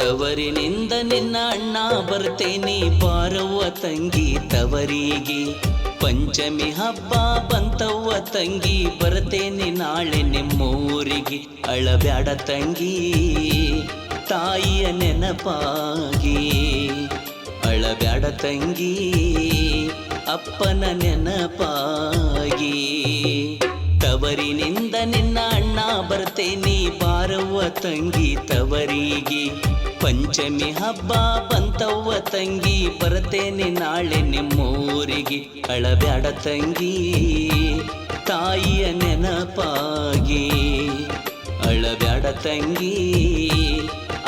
ತವರಿನಿಂದ ನಿನ್ನ ಅಣ್ಣ ಬರ್ತೇನೆ ಬಾರವ್ವ ತಂಗಿ ತವರಿಗೆ. ಪಂಚಮಿ ಹಬ್ಬ ಬಂತವ್ವ ತಂಗಿ ಬರ್ತೇನೆ ನಾಳೆ ನಿಮ್ಮೂರಿಗೆ. ಅಳಬ್ಯಾಡ ತಂಗಿ ತಾಯಿಯ ನೆನಪಾಗಿ, ಅಳಬ್ಯಾಡ ತಂಗಿ ಅಪ್ಪನ ನೆನಪಾಗಿ. ತವರಿನಿಂದ ನಿನ್ನ ಅಣ್ಣ ಬರ್ತೇನೆ ಬಾರವ್ವ ತಂಗಿ ತವರಿಗೆ. ಪಂಚಮಿ ಹಬ್ಬ ಬಂತವ್ವ ತಂಗಿ ಬರ್ತೇನೆ ನಾಳೆ ನಿಮ್ಮೂರಿಗೆ. ಅಳಬ್ಯಾಡ ತಂಗಿ ತಾಯಿಯ ನೆನಪಾಗಿ, ಅಳಬ್ಯಾಡ ತಂಗಿ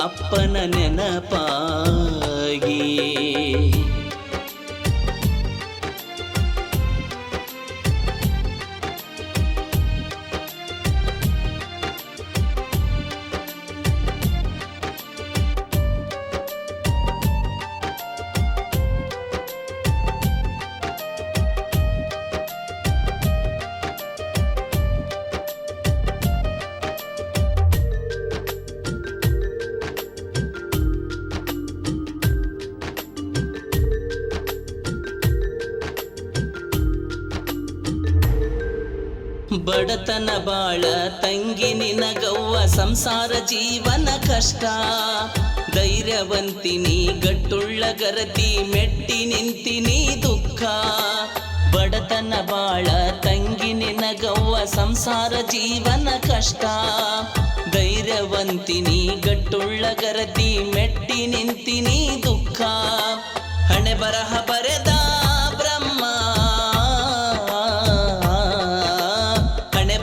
ಅಪ್ಪನ ನೆನಪಾಗಿ. ಬಡತನ ಬಾಳ ತಂಗಿ ನಿನಗವ್ವ ಸಂಸಾರ ಜೀವನ ಕಷ್ಟ. ಧೈರ್ಯವಂತಿನಿ ಗಟ್ಟುಳ್ಳ ಗರತಿ ಮೆಟ್ಟಿ ನಿಂತಿನಿ ದುಃಖ. ಬಡತನ ಬಾಳ ತಂಗಿ ನಿನಗವ್ವ ಸಂಸಾರ ಜೀವನ ಕಷ್ಟ. ಧೈರ್ಯವಂತಿನಿ ಗಟ್ಟುಳ್ಳ ಗರತಿ ಮೆಟ್ಟಿ ನಿಂತಿನಿ ದುಃಖ. ಹಣೆ ಬರಹ ಬರೆದ ಬ್ರಹ್ಮ,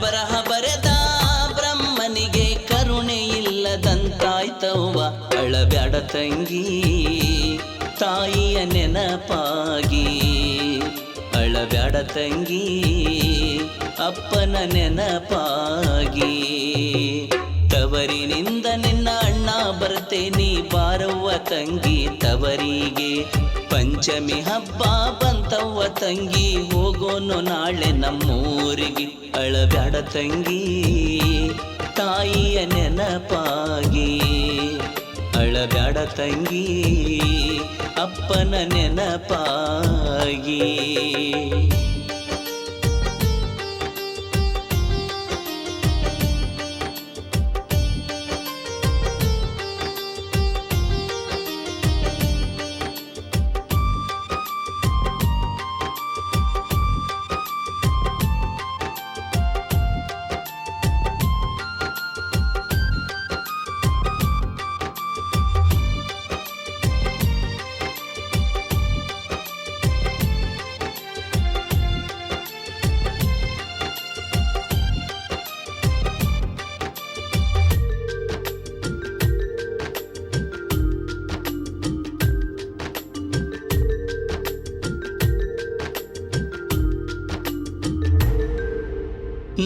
ಬರಹ ಬರೆದ ಬ್ರಹ್ಮನಿಗೆ ಕರುಣೆ ಇಲ್ಲದಂತಾಯ್ತವ್ವ. ಅಳಬ್ಯಾಡ ತಂಗಿ ತಾಯಿಯ ನೆನಪಾಗಿ, ಅಳಬ್ಯಾಡ ತಂಗಿ ಅಪ್ಪನ ನೆನಪಾಗಿ. ತವರಿನಿಂದ ನಿನ್ನ ಅಣ್ಣ ಬರ್ತೇನೆ ಬಾರವ್ವ ತಂಗಿ ತವರಿಗೆ. ಪಂಚಮಿ ಹಬ್ಬ ಬಂತವ್ವ ತಂಗಿ ಹೋಗೋನು ನಾಳೆ ನಮ್ಮೂರಿಗೆ. ಅಳಬ್ಯಾಡ ತಂಗಿ ತಾಯಿಯ ನೆನಪಾಗಿ, ಅಳಬ್ಯಾಡ ತಂಗಿ ಅಪ್ಪನ ನೆನಪಾಗಿ.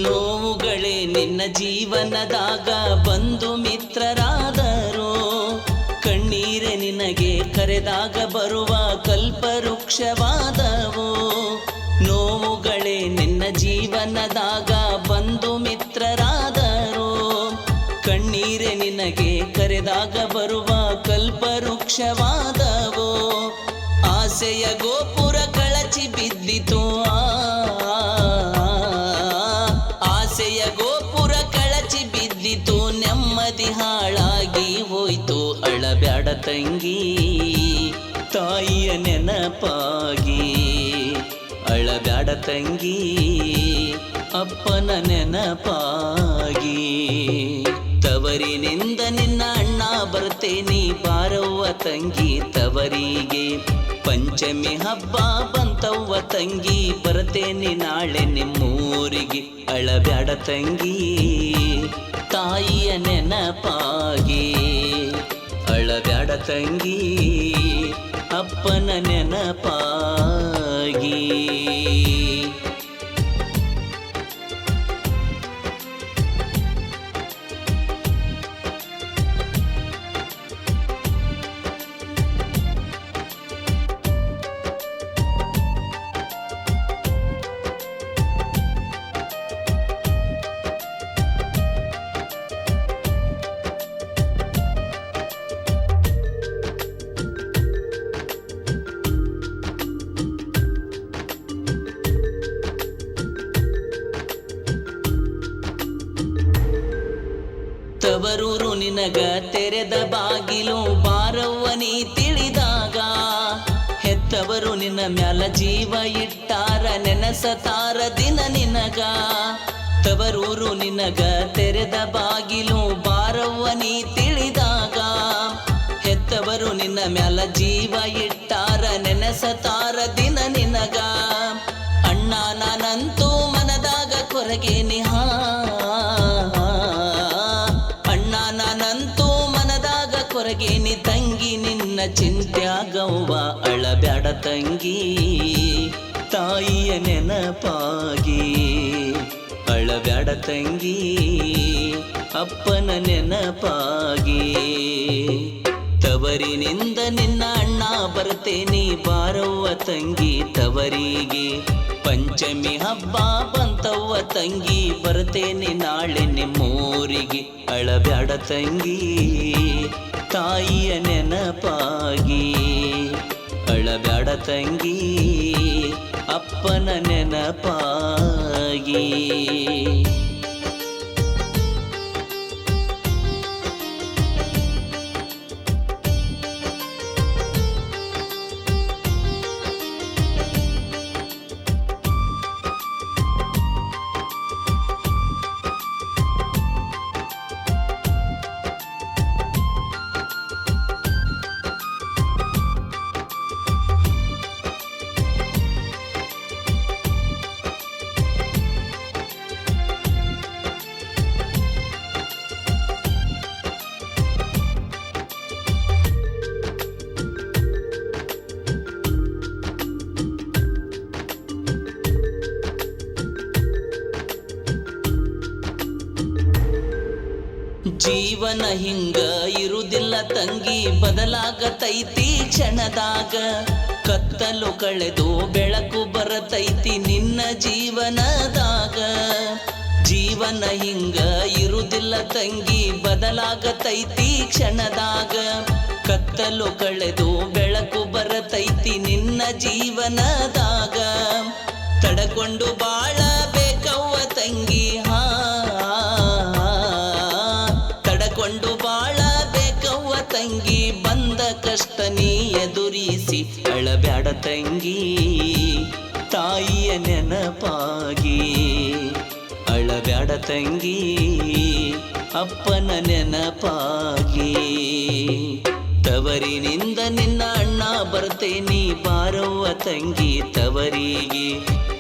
ನೋವುಗಳೇ ನಿನ್ನ ಜೀವನದಾಗ ಬಂಧು ಮಿತ್ರರಾದರು. ಕಣ್ಣೀರೆ ನಿನಗೆ ಕರೆದಾಗ ಬರುವ ಕಲ್ಪವೃಕ್ಷವಾದವು. ನೋವುಗಳೇ ನಿನ್ನ ಜೀವನದಾಗ ಬಂಧು ಮಿತ್ರರಾದರು. ಕಣ್ಣೀರೆ ನಿನಗೆ ಕರೆದಾಗ ಬರುವ ಕಲ್ಪವೃಕ್ಷವಾದವು. ಆಸೆಯ ಗೋಪುರ ಕಳಚಿ ಬಿದ್ದಿತು, ಆಸೆಯ ಗೋಪುರ ಕಳಚಿ ಬಿದ್ದಿತು, ನೆಮ್ಮದಿ ಹಾಳಾಗಿ ಹೋಯ್ತು. ಅಳಬ್ಯಾಡ ತಂಗಿ ತಾಯಿಯ ನೆನಪಾಗಿ, ಅಳಬ್ಯಾಡ ತಂಗಿ ಅಪ್ಪನ ನೆನಪಾಗಿ. ತವರಿನಿಂದ ನಿನ್ನ ಅಣ್ಣ ಬರ್ತೇನೆ ಬಾರವ್ವ ತಂಗಿ ತವರಿಗೆ. ಪಂಚಮಿ ಹಬ್ಬ ಬಂತವ್ವ ತಂಗಿ ಬರ್ತೇನೆ ನಾಳೆ ನಿಮ್ಮೂರಿಗೆ. ಅಳಬ್ಯಾಡ ತಂಗಿ ತಾಯಿಯ ನೆನಪಾಗಿ, ಅಳಬ್ಯಾಡ ತಂಗಿ ಅಪ್ಪನ ನೆನಪಾಗಿ. ತೆರೆದ ಬಾಗಿಲು ಬಾರವ್ವ ನೀ ತಿಳಿದಾಗ. ಹೆತ್ತವರು ನಿನ್ನ ಮ್ಯಾಲ ಜೀವ ಇಟ್ಟಾರ ನೆನಸತಾರ ದಿನ ನಿನಗ. ತವರೂರು ನಿನಗ ತೆರೆದ ಬಾಗಿಲು ಬಾರವ್ವ ನೀ ತಿಳಿದಾಗ. ಹೆತ್ತವರು ನಿನ್ನ ಮ್ಯಾಲ ಜೀವ ಇಟ್ಟಾರ ನೆನಸತಾರ ದಿನ ನಿನಗ. ಅಣ್ಣ ನಾನಂತೂ ಮನದಾಗ ಕೊರಗೇನಿ ಅಣ್ಣ ನಾನಂತೂ ಮನದಾಗ ಕೊರಗೇನಿ ತಂಗಿ ನಿನ್ನ ಚಿಂತ್ಯಾಗವ್ವ ಅಳಬ್ಯಾಡ ತಂಗಿ ತಾಯಿಯ ನೆನಪಾಗಿ. ಅಳಬ್ಯಾಡ ತಂಗಿ ಅಪ್ಪನ ನೆನಪಾಗಿ. ತವರಿನಿಂದ ನಿನ್ನ ಅಣ್ಣ ಬರ್ತೇನಿ ಬಾರವ್ವ ತಂಗಿ ತವರಿಗೆ. ಪಂಚಮಿ ಹಬ್ಬ ಬಂತವ್ವ ತಂಗಿ ಬರ್ತೇನೆ ನಾಳೆ ನಿಮ್ಮೂರಿಗೆ. ಅಳಬ್ಯಾಡ ತಂಗಿ ತಾಯಿಯ ನೆನಪಾಗಿ. ಅಳಬ್ಯಾಡ ತಂಗಿ ಅಪ್ಪನ ನೆನಪಾಗಿ. ಜೀವನ ಹಿಂಗ ಇರುವುದಿಲ್ಲ ತಂಗಿ ಬದಲಾಗತೈತಿ ಕ್ಷಣದಾಗ. ಕತ್ತಲು ಕಳೆದು ಬೆಳಕು ಬರತೈತಿ ನಿನ್ನ ಜೀವನದಾಗ. ಜೀವನ ಹಿಂಗ ಇರುವುದಿಲ್ಲ ತಂಗಿ ಬದಲಾಗತೈತಿ ಕ್ಷಣದಾಗ. ಕತ್ತಲು ಕಳೆದು ಬೆಳಕು ಬರತೈತಿ ನಿನ್ನ ಜೀವನದಾಗ. ತಡಕೊಂಡು ಬಾಳ ಬೇಕವ್ವ ತಂಗಿ ತಡಕೊಂಡು ಬಾಳ ಬೇಕವ್ವ ತಂಗಿ. ಬಂದ ಕಷ್ಟ ನೀ ಎದುರಿಸಿ ಅಳಬ್ಯಾಡ ತಂಗಿ ತಾಯಿಯ ನೆನಪಾಗಿ. ಅಳಬ್ಯಾಡ ತಂಗಿ ಅಪ್ಪನ ನೆನಪಾಗಿ. ತವರಿನಿಂದ ನಿನ್ನ ಅಣ್ಣ ಬರ್ತೇನಿ ಬಾರವ್ವ ತಂಗಿ ತವರಿಗೆ.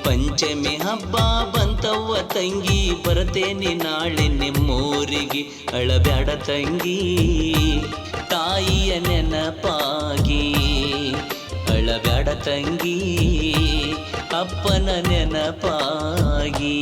ಪಂಚಮಿ ಹಬ್ಬ ಬಂತವ್ವ ತಂಗಿ ಬರ್ತೇನಿ ನಾಳೆ ನಿಮ್ಮೂರಿಗೆ. ಅಳಬ್ಯಾಡ ತಂಗಿ ತಾಯಿಯ ನೆನಪಾಗಿ. ಅಳಬ್ಯಾಡ ತಂಗಿ ಅಪ್ಪನ ನೆನಪಾಗಿ.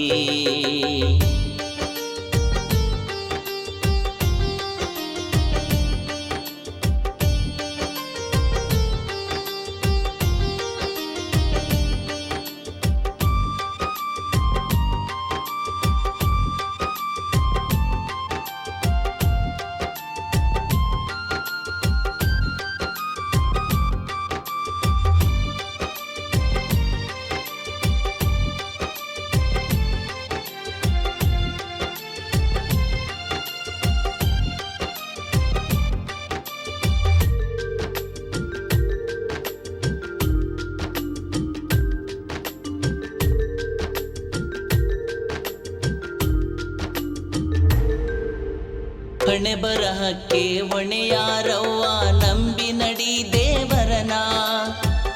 ಹಣೆ ಬರಹಕ್ಕೆ ಹೊಣೆಯಾರವ್ವ ನಂಬಿ ನಡಿ ದೇವರನ.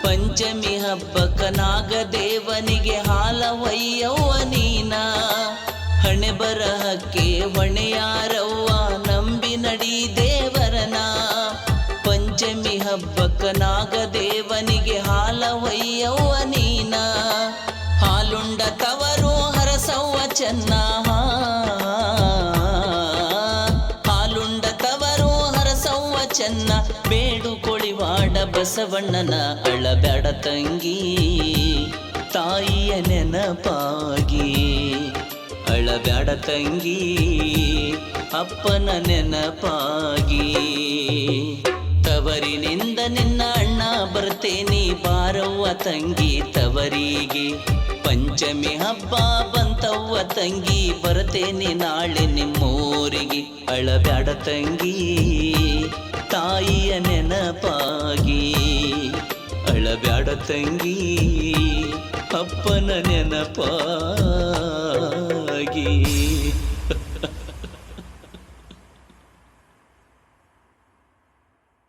ಪಂಚಮಿ ಹಬ್ಬಕ್ಕ ನಾಗದೇವನಿಗೆ ಹಾಲ ಒಯ್ಯವ್ವ ನೀನ. ಹಣೆ ಬರಹಕ್ಕೆ ಹೊಣೆಯಾರವ್ವ ನಂಬಿ ನಡಿ ದೇವರನ. ಪಂಚಮಿ ಹಬ್ಬಕ್ಕ ನಾಗದೇವನಿಗೆ ಹಾಲ ಒಯ್ಯವ್ವ ನೀನ. ಹಾಲುಂಡ ತವರು ಹರಸವ್ವ ಚೆನ್ನ. ಚೆನ್ನ ಬೇಡುಕೊಳಿವಾಡ ಬಸವಣ್ಣನ. ಅಳಬ್ಯಾಡ ತಂಗಿ ತಾಯಿಯ ನೆನಪಾಗಿ. ಅಳಬ್ಯಾಡ ತಂಗಿ ಅಪ್ಪನ ನೆನಪಾಗಿ. ತವರಿನಿಂದ ನಿನ್ನ ಅಣ್ಣ ಬರ್ತೇನಿ ಬಾರವ್ವ ತಂಗಿ ತವರಿಗೆ ಪಂಚಮಿ ಹಬ್ಬ ಬಂತವ್ವ ತಂಗಿ ಬರ್ತೇನೆ ನಾಳೆ ನಿಮ್ಮೂರಿಗೆ ಅಳಬ್ಯಾಡ ತಂಗಿ ತಾಯಿಯ ನೆನಪಾಗಿ ಅಳಬ್ಯಾಡ ತಂಗಿ ಅಪ್ಪನ ನೆನಪಾಗಿ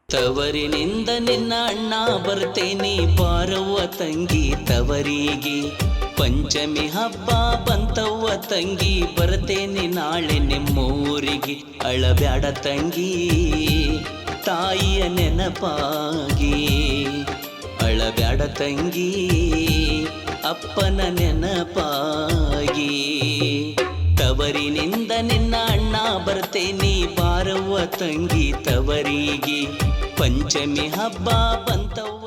ತವರಿನಿಂದ ನಿನ್ನ ಅಣ್ಣ ಬರ್ತೇನೆ ಬಾರವ್ವ ತಂಗಿ ತವರಿಗೆ ಪಂಚಮಿ ಹಬ್ಬ ಬಂತವ್ವ ತಂಗಿ ಬರ್ತೇನೆ ನಾಳೆ ನಿಮ್ಮೂರಿಗೆ ಅಳಬ್ಯಾಡ ತಂಗಿ ತಾಯಿಯ ನೆನಪಾಗಿ ಅಳಬ್ಯಾಡ ತಂಗಿ ಅಪ್ಪನ ನೆನಪಾಗಿ ತವರಿನಿಂದ ನಿನ್ನ ಅಣ್ಣ ಬರ್ತೇನೆ ಬಾರವ್ವ ತಂಗಿ ತವರಿಗೆ ಪಂಚಮಿ ಹಬ್ಬ ಬಂತವ್ವ